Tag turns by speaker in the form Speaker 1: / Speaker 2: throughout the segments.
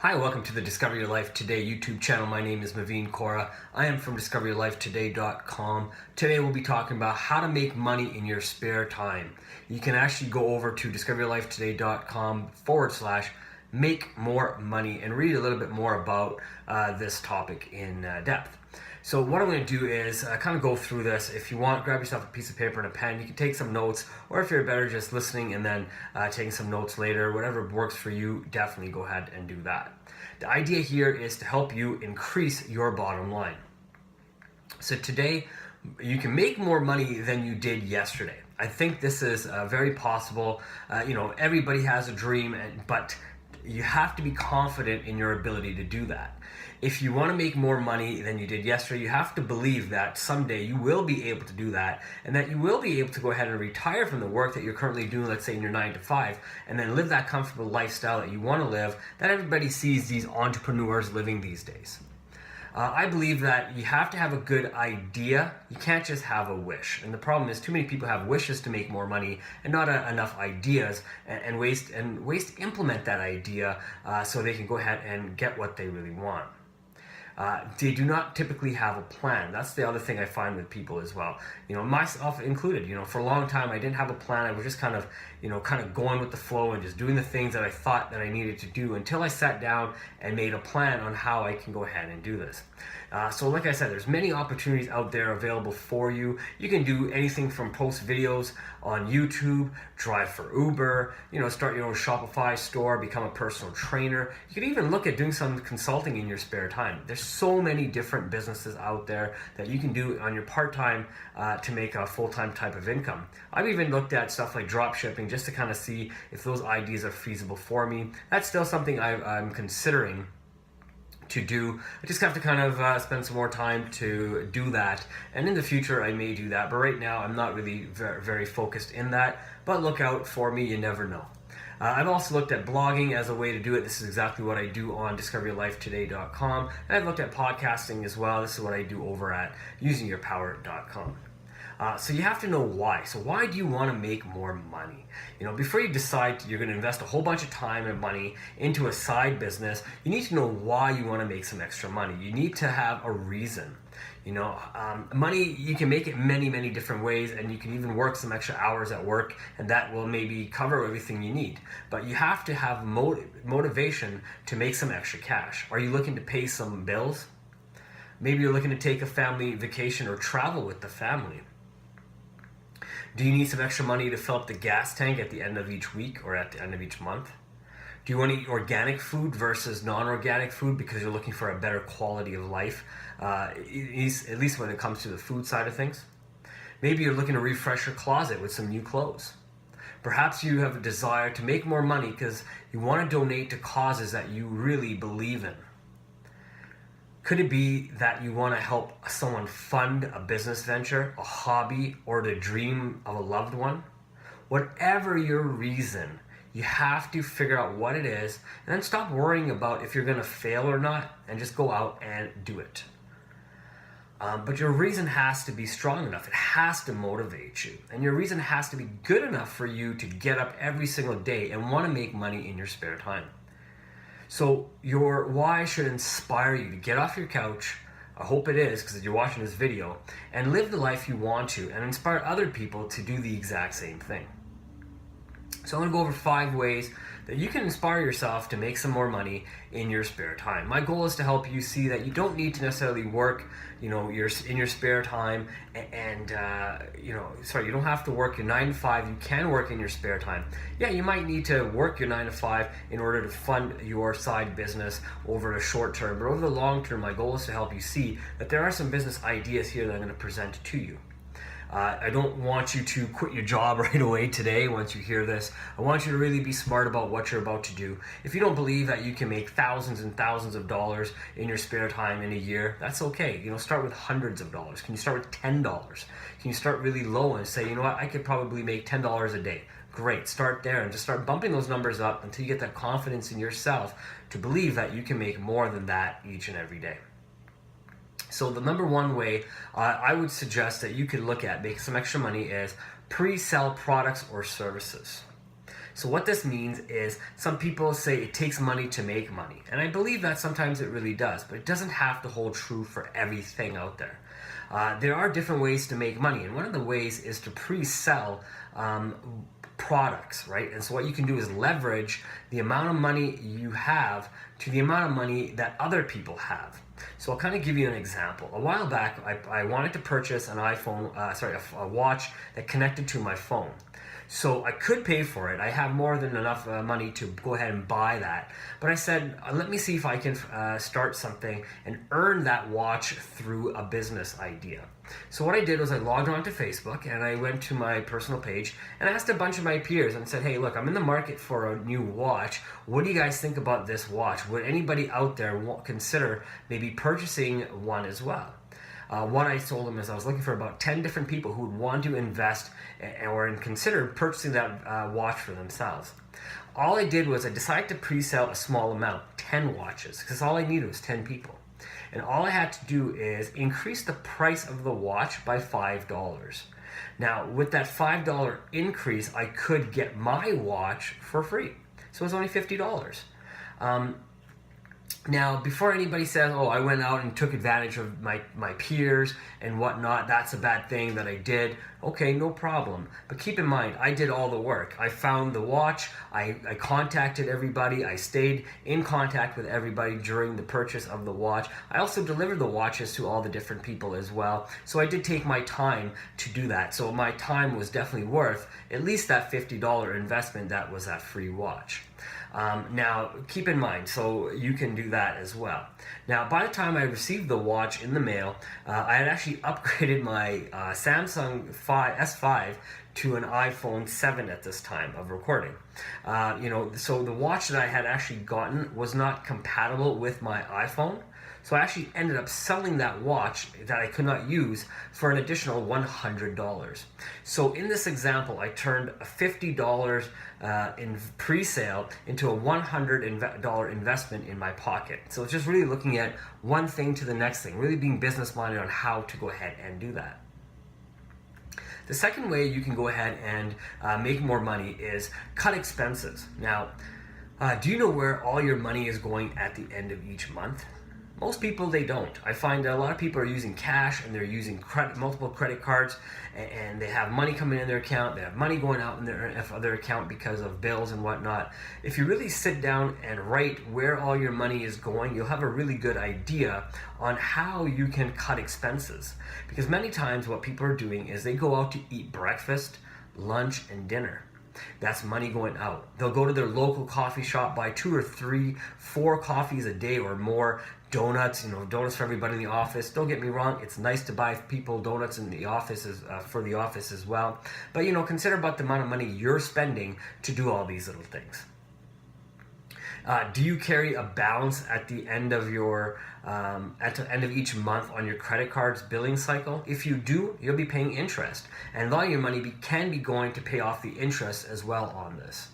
Speaker 1: Hi, welcome to the Discover Your Life Today YouTube channel. My name is Maveen Kaura. I am from discoveryourlifetoday.com. Today we'll be talking about how to make money in your spare time. You can actually go over to discoveryourlifetoday.com/make more money and read a little bit more about this topic in depth. So what I'm going to do is kind of go through this. If you want, grab yourself a piece of paper and a pen. You can take some notes, or if you're better just listening and then taking some notes later, whatever works for you, definitely go ahead and do that. The idea here is to help you increase your bottom line. So today, you can make more money than you did yesterday. I think this is very possible. Everybody has a dream, but you have to be confident in your ability to do that. If you want to make more money than you did yesterday, you have to believe that someday you will be able to do that, and that you will be able to go ahead and retire from the work that you're currently doing, let's say in your 9 to 5, and then live that comfortable lifestyle that you want to live, that everybody sees these entrepreneurs living these days. I believe that you have to have a good idea. You can't just have a wish. And the problem is too many people have wishes to make more money and not enough ideas, and ways to implement that idea so they can go ahead and get what they really want. They do not typically have a plan. That's the other thing I find with people as well. Myself included. For a long time I didn't have a plan. I was just kind of going with the flow and just doing the things that I thought that I needed to do until I sat down and made a plan on how I can go ahead and do this. So like I said, there's many opportunities out there available for you. You can do anything from post videos on YouTube, drive for Uber, start your own Shopify store, become a personal trainer. You could even look at doing some consulting in your spare time. There's so many different businesses out there that you can do on your part-time to make a full-time type of income. I've even looked at stuff like drop shipping just to kind of see if those ideas are feasible for me. That's still something I'm considering to do. I just have to kind of spend some more time to do that, and in the future I may do that, but right now I'm not really very focused in that. But look out for me, you never know. I've also looked at blogging as a way to do it. This is exactly what I do on discoveryourlifetoday.com, and I've looked at podcasting as well. This is what I do over at usingyourpower.com. So you have to know why. So why do you want to make more money? Before you decide you're going to invest a whole bunch of time and money into a side business, you need to know why you want to make some extra money. You need to have a reason. Money, you can make it many different ways, and you can even work some extra hours at work, and that will maybe cover everything you need. But you have to have motivation to make some extra cash. Are you looking to pay some bills? Maybe you're looking to take a family vacation or travel with the family. Do you need some extra money to fill up the gas tank at the end of each week or at the end of each month? Do you want to eat organic food versus non-organic food because you're looking for a better quality of life, at least when it comes to the food side of things? Maybe you're looking to refresh your closet with some new clothes. Perhaps you have a desire to make more money because you want to donate to causes that you really believe in. Could it be that you want to help someone fund a business venture, a hobby, or the dream of a loved one? Whatever your reason, you have to figure out what it is, and then stop worrying about if you're going to fail or not, and just go out and do it. But your reason has to be strong enough. It has to motivate you. And your reason has to be good enough for you to get up every single day and want to make money in your spare time. So your why should inspire you to get off your couch, I hope it is because you're watching this video, and live the life you want to, and inspire other people to do the exact same thing. So I'm going to go over 5 ways that you can inspire yourself to make some more money in your spare time. My goal is to help you see that you don't need to necessarily work, in your spare time, and you don't have to work your 9 to 5. You can work in your spare time. Yeah, you might need to work your 9 to 5 in order to fund your side business over the short term, but over the long term, my goal is to help you see that there are some business ideas here that I'm going to present to you. I don't want you to quit your job right away today once you hear this. I want you to really be smart about what you're about to do. If you don't believe that you can make thousands and thousands of dollars in your spare time in a year, that's okay. Start with hundreds of dollars. Can you start with $10? Can you start really low and say, I could probably make $10 a day? Great, start there and just start bumping those numbers up until you get that confidence in yourself to believe that you can make more than that each and every day. So the number one way I would suggest that you could look at making some extra money is pre-sell products or services. So what this means is some people say it takes money to make money. And I believe that sometimes it really does, but it doesn't have to hold true for everything out there. There are different ways to make money, and one of the ways is to pre-sell products, right? And so what you can do is leverage the amount of money you have to the amount of money that other people have. So I'll kind of give you an example. A while back, I wanted to purchase an a watch that connected to my phone. So I could pay for it. I have more than enough money to go ahead and buy that. But I said, let me see if I can start something and earn that watch through a business idea. So what I did was I logged on to Facebook and I went to my personal page and asked a bunch of my peers and said, hey, look, I'm in the market for a new watch. What do you guys think about this watch? Would anybody out there consider maybe purchasing one as well? What I told them is I was looking for about 10 different people who would want to invest or consider purchasing that watch for themselves. All I did was I decided to pre-sell a small amount, 10 watches, because all I needed was 10 people. And all I had to do is increase the price of the watch by $5. Now, with that $5 increase, I could get my watch for free. So it was only $50. Now, before anybody says, oh, I went out and took advantage of my peers and whatnot, that's a bad thing that I did. Okay, no problem. But keep in mind, I did all the work. I found the watch, I contacted everybody, I stayed in contact with everybody during the purchase of the watch. I also delivered the watches to all the different people as well. So I did take my time to do that. So my time was definitely worth at least that $50 investment that was that free watch. Now, keep in mind, so you can do that as well. Now, by the time I received the watch in the mail, I had actually upgraded my Samsung S5 to an iPhone 7 at this time of recording. So the watch that I had actually gotten was not compatible with my iPhone. So I actually ended up selling that watch that I could not use for an additional $100. So in this example, I turned a $50 in pre-sale into a $100 investment in my pocket. So it's just really looking at one thing to the next thing, really being business-minded on how to go ahead and do that. The second way you can go ahead and make more money is cut expenses. Now, do you know where all your money is going at the end of each month? Most people, they don't. I find that a lot of people are using cash and they're using multiple credit cards, and they have money coming in their account, they have money going out in their other account because of bills and whatnot. If you really sit down and write where all your money is going, you'll have a really good idea on how you can cut expenses. Because many times what people are doing is they go out to eat breakfast, lunch, and dinner. That's money going out. They'll go to their local coffee shop, buy 2 or 3, 4 coffees a day or more, donuts, donuts for everybody in the office. Don't get me wrong, it's nice to buy people donuts in the offices for the office as well. But consider about the amount of money you're spending to do all these little things. Do you carry a balance at the end of your at the end of each month on your credit card's billing cycle? If you do, you'll be paying interest, and a lot of your money can be going to pay off the interest as well on this.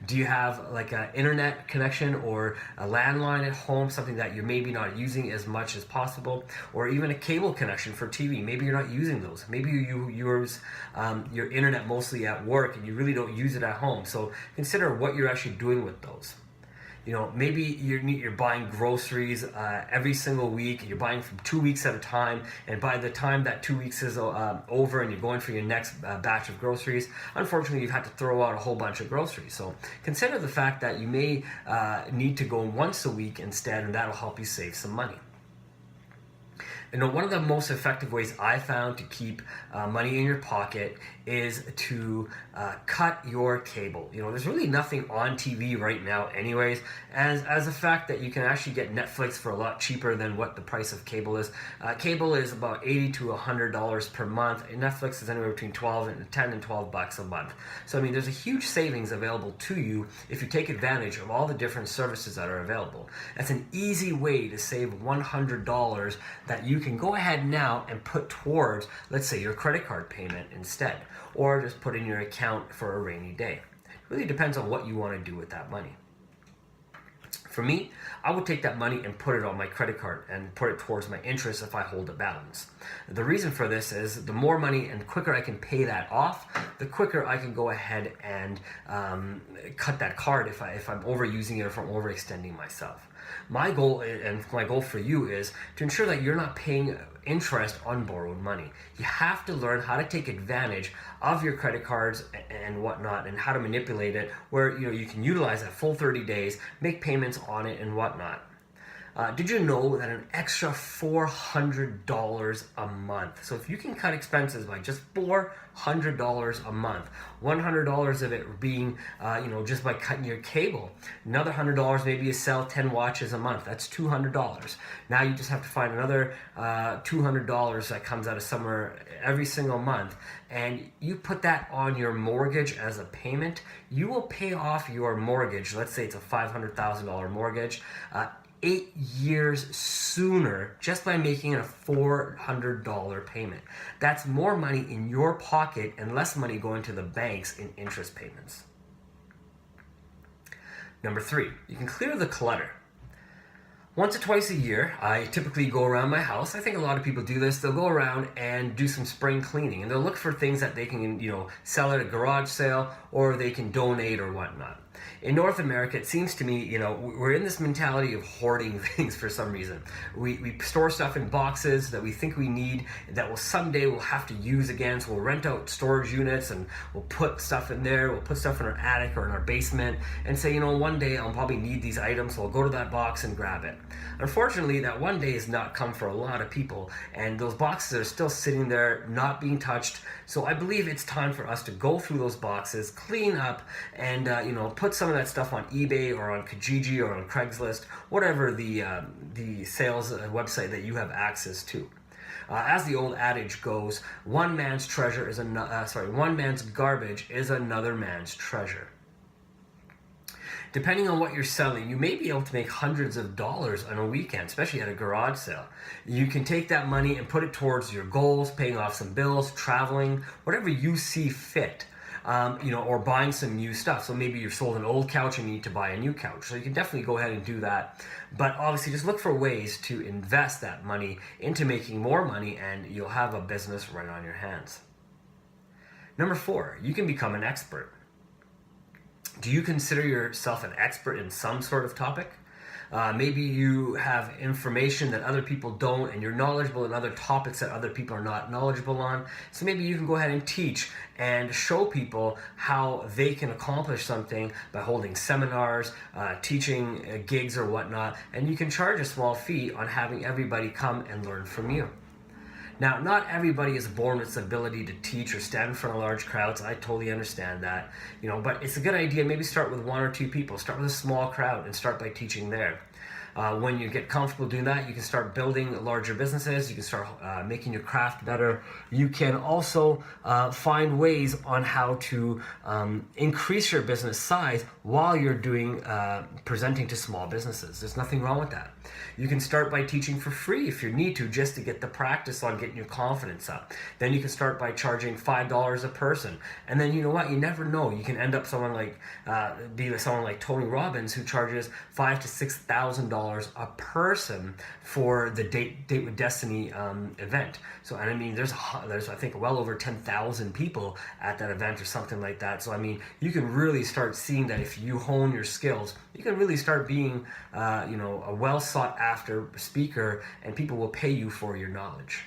Speaker 1: Do you have like an internet connection or a landline at home, something that you're maybe not using as much as possible, or even a cable connection for TV? Maybe you're not using those. Maybe you use your internet mostly at work and you really don't use it at home. So consider what you're actually doing with those. Maybe you're buying groceries every single week. You're buying from 2 weeks at a time, and by the time that 2 weeks is over and you're going for your next batch of groceries, unfortunately you've had to throw out a whole bunch of groceries. So consider the fact that you may need to go once a week instead, and that'll help you save some money. One of the most effective ways I found to keep money in your pocket is to cut your cable. There's really nothing on TV right now anyways, as a fact that you can actually get Netflix for a lot cheaper than what the price of cable is. Cable is about $80 to $100 per month, and Netflix is anywhere between $10 and $12 a month. So there's a huge savings available to you if you take advantage of all the different services that are available. That's an easy way to save $100 that you can go ahead now and put towards, let's say, your credit card payment instead, or just put in your account for a rainy day. It really depends on what you want to do with that money. For me, I would take that money and put it on my credit card and put it towards my interest if I hold a balance. The reason for this is the more money and quicker I can pay that off, the quicker I can go ahead and cut that card if I'm overusing it or if I'm overextending myself. My goal for you is to ensure that you're not paying interest on borrowed money. You have to learn how to take advantage of your credit cards and whatnot, and how to manipulate it where you can utilize that full 30 days, make payments on it and whatnot. Did you know that an extra $400 a month? So if you can cut expenses by just $400 a month, $100 of it being, just by cutting your cable. Another $100 maybe you sell 10 watches a month. That's $200. Now you just have to find another $200 that comes out of somewhere every single month, and you put that on your mortgage as a payment. You will pay off your mortgage. Let's say it's a $500,000 mortgage. 8 years sooner just by making a $400 payment. That's more money in your pocket and less money going to the banks in interest payments. Number 3, you can clear the clutter. Once or twice a year, I typically go around my house. I think a lot of people do this. They'll go around and do some spring cleaning, and they'll look for things that they can, sell at a garage sale, or they can donate or whatnot. In North America, it seems to me, we're in this mentality of hoarding things for some reason. We store stuff in boxes that we think we need, that someday we'll have to use again. So we'll rent out storage units and we'll put stuff in there. We'll put stuff in our attic or in our basement and say, one day I'll probably need these items, so I'll go to that box and grab it. Unfortunately, that one day has not come for a lot of people, and those boxes are still sitting there, not being touched. So I believe it's time for us to go through those boxes, clean up, and put some of that stuff on eBay or on Kijiji or on Craigslist, whatever the sales website that you have access to. As the old adage goes, one man's garbage is another man's treasure. Depending on what you're selling, you may be able to make hundreds of dollars on a weekend, especially at a garage sale. You can take that money and put it towards your goals, paying off some bills, traveling, whatever you see fit. Or buying some new stuff. So maybe you've sold an old couch and you need to buy a new couch. So you can definitely go ahead and do that. But obviously just look for ways to invest that money into making more money, and you'll have a business right on your hands. Number 4, you can become an expert. Do you consider yourself an expert in some sort of topic? Maybe you have information that other people don't, and you're knowledgeable in other topics that other people are not knowledgeable on. So maybe you can go ahead and teach and show people how they can accomplish something by holding seminars, teaching gigs or whatnot, and you can charge a small fee on having everybody come and learn from you. Now, not everybody is born with the ability to teach or stand in front of large crowds. I totally understand that, but it's a good idea. Maybe start with 1 or 2 people. Start with a small crowd and start by teaching there. When you get comfortable doing that, you can start building larger businesses. You can start making your craft better. You can also find ways on how to increase your business size while you're doing presenting to small businesses. There's nothing wrong with that. You can start by teaching for free if you need to, just to get the practice on getting your confidence up. Then you can start by charging $5 a person. And then you know what? You never know. You can end up someone like Tony Robbins, who charges $5,000 to $6,000 a person for the Date with Destiny event. So, and I mean, there's I think well over 10,000 people at that event or something like that. So I mean, you can really start seeing that if you hone your skills, you can really start being a well sought after speaker, and people will pay you for your knowledge.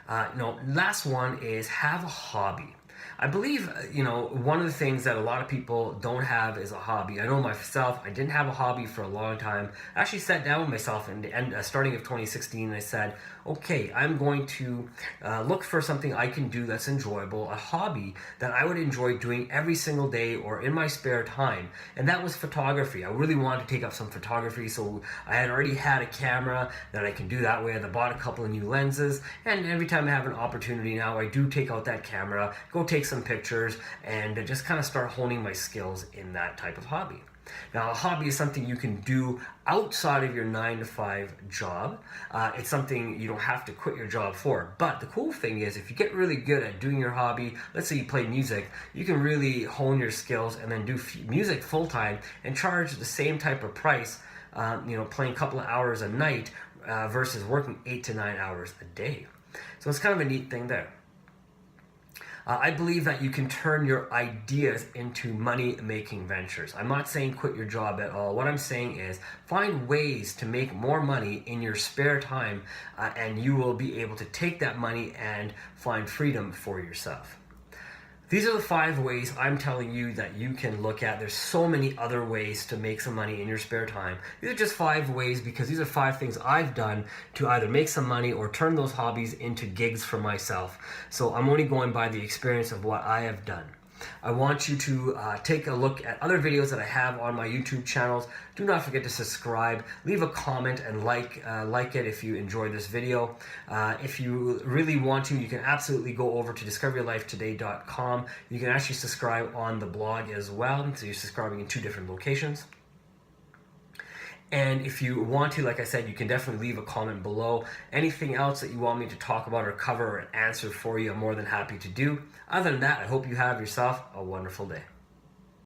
Speaker 1: Last one is have a hobby. I believe, one of the things that a lot of people don't have is a hobby. I know myself, I didn't have a hobby for a long time. I actually sat down with myself starting of 2016, and I said, okay, I'm going to look for something I can do that's enjoyable, a hobby that I would enjoy doing every single day or in my spare time. And that was photography. I really wanted to take up some photography, so I had already had a camera that I can do that with. I bought a couple of new lenses, and every time I have an opportunity now, I do take out that camera, go take some pictures, and just kind of start honing my skills in that type of hobby. Now, a hobby is something you can do outside of your 9 to 5 job. It's something you don't have to quit your job for. But the cool thing is, if you get really good at doing your hobby, let's say you play music, you can really hone your skills and then do music full time and charge the same type of price, playing a couple of hours a night versus working 8 to 9 hours a day. So it's kind of a neat thing there. I believe that you can turn your ideas into money-making ventures. I'm not saying quit your job at all. What I'm saying is find ways to make more money in your spare time, and you will be able to take that money and find freedom for yourself. These are the 5 ways I'm telling you that you can look at. There's so many other ways to make some money in your spare time. These are just 5 ways because these are 5 things I've done to either make some money or turn those hobbies into gigs for myself. So I'm only going by the experience of what I have done. I want you to take a look at other videos that I have on my YouTube channels. Do not forget to subscribe, leave a comment, and like it if you enjoyed this video. If you really want to, you can absolutely go over to discoveryourlifetoday.com. You can actually subscribe on the blog as well, so you're subscribing in 2 different locations. And if you want to, like I said, you can definitely leave a comment below. Anything else that you want me to talk about or cover or answer for you, I'm more than happy to do. Other than that, I hope you have yourself a wonderful day.